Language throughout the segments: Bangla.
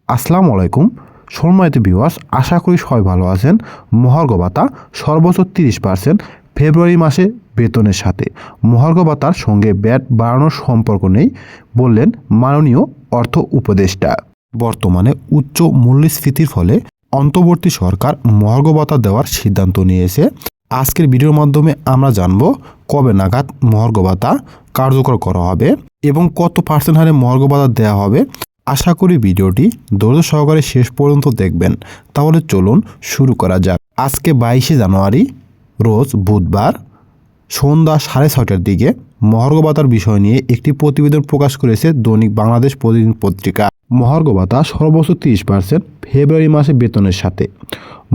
আসসালামু আলাইকুম সম্মানিত ভিউয়ার্স, আশা করি সবাই ভালো আছেন। মহার্ঘ ভাতা সর্বোচ্চ 30% ফেব্রুয়ারি মাসে বেতনের সাথে মহার্ঘ ভাতার সঙ্গে ব্যাট বাড়ানোর সম্পর্ক নেই বললেন মাননীয় অর্থ উপদেষ্টা। বর্তমানে উচ্চ মূল্যস্ফীতির ফলে অন্তর্বর্তী সরকার মহার্ঘ ভাতা দেওয়ার সিদ্ধান্ত নিয়েছে। আজকের ভিডিওর মাধ্যমে আমরা জানব কবে নাগাদ মহার্ঘ ভাতা কার্যকর করা হবে এবং কত পার্সেন্ট হারে মহার্ঘ ভাতা দেওয়া হবে। আশা করি ভিডিওটি ধৈর্য সহকারে শেষ পর্যন্ত দেখবেন। তাহলে চলুন শুরু করা যাক। আজকে 22শে জানুয়ারি রোজ বুধবার সন্ধ্যা 6:30টার দিকে মহার্ঘ ভাতার বিষয় নিয়ে একটি প্রতিবেদন প্রকাশ করেছে দৈনিক বাংলাদেশ প্রতিদিন পত্রিকা। মহার্ঘ ভাতা সর্বোচ্চ 30% ফেব্রুয়ারি মাসে বেতনের সাথে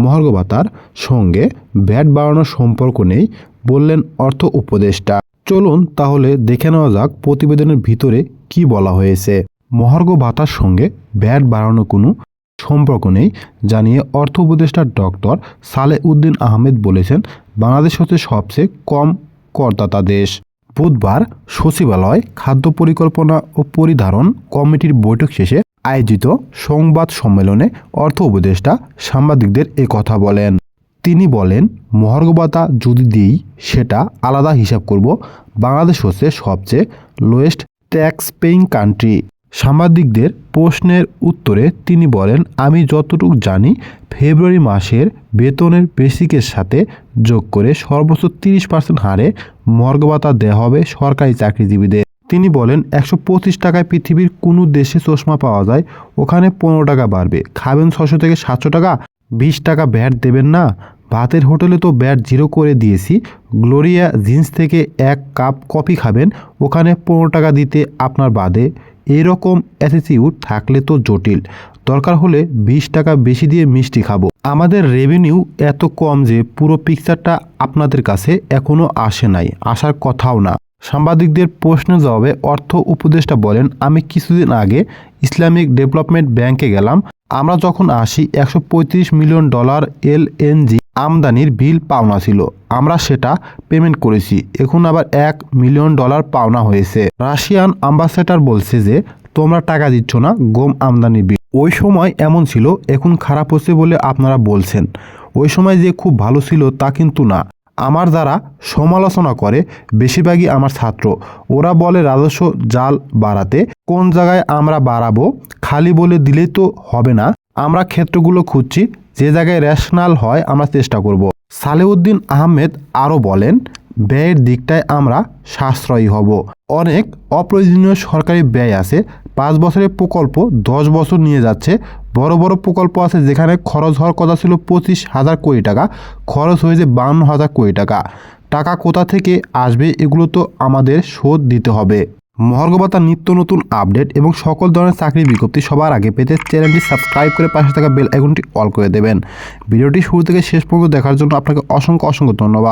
মহার্ঘ ভাতার সঙ্গে ভ্যাট বাড়ানোর সম্পর্ক নেই বললেন অর্থ উপদেষ্টা। চলুন তাহলে দেখে নেওয়া যাক প্রতিবেদনের ভিতরে কি বলা হয়েছে। মহার্ঘ ভাতার সঙ্গে ভ্যাট বাড়ানোর কোনো সম্পর্ক নেই জানিয়ে অর্থ উপদেষ্টা ডক্টর সালেউদ্দিন আহমেদ বলেছেন, বাংলাদেশ হচ্ছে সবচেয়ে কম করদাতা দেশ। বুধবার সচিবালয় খাদ্য পরিকল্পনা ও পরিধারণ কমিটির বৈঠক শেষে আয়োজিত সংবাদ সম্মেলনে অর্থ উপদেষ্টা সাংবাদিকদের কথা বলেন। তিনি বলেন, মহার্ঘ ভাতা যদি দিই সেটা আলাদা হিসাব করব। বাংলাদেশ হচ্ছে সবচেয়ে লোয়েস্ট ট্যাক্স পেইং কান্ট্রি। সাংবাদিকদের প্রশ্নের উত্তরে তিনি বলেন, আমি যতটুকু জানি ফেব্রুয়ারি মাসের বেতনের বেসিকের সাথে যোগ করে সর্বোচ্চ 30% হারে মহার্ঘ ভাতা দেওয়া হবে সরকারি চাকরিজীবীদের। তিনি বলেন, 125 টাকায় পৃথিবীর কোনো দেশে চশমা পাওয়া যায়, ওখানে 15 টাকা বাড়বে। খাবেন 600 থেকে 700 টাকা, 20 টাকা ভ্যাট দেবেন না। ভাতের হোটেলে তো ভ্যাট 0 করে দিয়েছি। গ্লোরিয়া জিন্স থেকে 1 কাপ কফি খাবেন, ওখানে 15 টাকা দিতে আপনার বাদে। এরকম অ্যাটিটিউড থাকলে তো জটিল। দরকার হলে 20 টাকা বেশি দিয়ে মিষ্টি খাবো। আমাদের রেভিনিউ এত কম যে পুরো পিকচারটা আপনাদের কাছে এখনও আসে নাই, আসার কথাও না। সাংবাদিকদের প্রশ্নের জবাবে অর্থ উপদেষ্টা বলেন, আমি কিছুদিন আগে ইসলামিক ডেভেলপমেন্ট ব্যাংকে গেলাম। আমরা যখন আসি $135 মিলিয়ন এলএনজি আমদানির বিল পাওনা ছিল। আমরা সেটা পেমেন্ট করেছি। এখন আবার $1 মিলিয়ন পাওনা হয়েছে। রাশিয়ান অ্যাম্বাসেডর বলছে যে তোমরা টাকা দিচ্ছ না গম আমদানির বিল। ওই সময় এমন ছিল, এখন খারাপ হচ্ছে বলে আপনারা বলছেন। ওই সময় যে খুব ভালো ছিল তা কিন্তু না। আমার যারা সমালোচনা করে বেশিরভাগই আমার ছাত্র। ওরা বলে রাজস্ব জাল বাড়াতে। কোন জায়গায় আমরা বাড়াবো? খালি বলে দিলেই তো হবে না। আমরা ক্ষেত্রগুলো খুঁজছি, যে জায়গায় রেশনাল হয় আমরা চেষ্টা করব। সালেউদ্দিন আহমেদ আরও বলেন, ব্যয়ের দিকটায় আমরা সাশ্রয়ী হব। অনেক অপ্রয়োজনীয় সরকারি ব্যয় আছে। 5 বছরের প্রকল্প 10 বছর নিয়ে যাচ্ছে। বড় বড় প্রকল্প আছে যেখানে খরচ হওয়ার কথা ছিল 25,000 কোটি টাকা, খরচ হয়েছে 52,000 কোটি টাকা। টাকা কোথা থেকে আসবে এগুলো তো আমাদের শোধ দিতে হবে। মহার্ঘ ভাতার নিত্য নতুন আপডেট এবং সকল ধরনের চাকরির বিজ্ঞপ্তি সবার আগে পেতে চ্যানেলটি সাবস্ক্রাইব করে পাশে থাকা বেল আইকনটি অল করে দেবেন। ভিডিওটি শুরু থেকে শেষ পর্যন্ত দেখার জন্য আপনাকে অসংখ্য ধন্যবাদ।